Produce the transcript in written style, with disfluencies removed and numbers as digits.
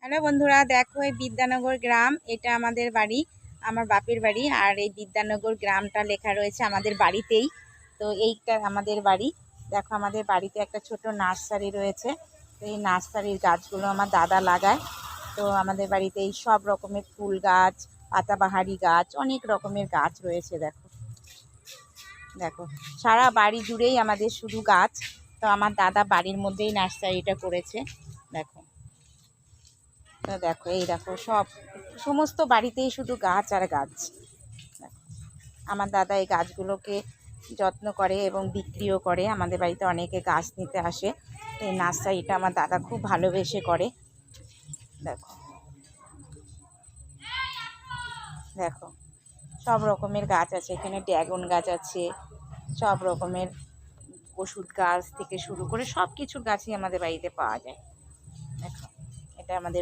Hello বন্ধুরা, দেখো এই বিদ্যানগর গ্রাম, এটা আমাদের বাড়ি, আমার বাপের বাড়ি। আর এই বিদ্যানগর গ্রামটা লেখা রয়েছে আমাদের বাড়িতেই। তো এইটা আমাদের বাড়ি। দেখো আমাদের বাড়িতে একটা ছোট নার্সারি রয়েছে। তো এই নার্সারির গাছগুলো আমার দাদা লাগায়। তো আমাদের বাড়িতে এই সব রকমের ফুল গাছ, পাতাবাহারি গাছ, অনেক রকমের গাছ রয়েছে। দেখো দেখো সারা বাড়ি জুড়েই আমাদের শুধু গাছ। তো আমার দাদা বাড়ির মধ্যেই নার্সারিটা করেছে। দেখো তো দেখো এই দেখো সমস্ত বাড়িতেই শুধু গাছ আর গাছ। দেখো আমার দাদা এই গাছগুলোকে যত্ন করে এবং বিক্রিও করে। আমাদের বাড়িতে অনেকে গাছ নিতে আসে। তো এই নার্সারিটা আমার দাদা খুব ভালোবেসে করে। দেখো দেখো সব রকমের গাছ আছে এখানে, ড্রাগন গাছ আছে, সব রকমের ওষুধ গাছ থেকে শুরু করে সব কিছুর গাছই আমাদের বাড়িতে পাওয়া যায়। দেখো এটা আমাদের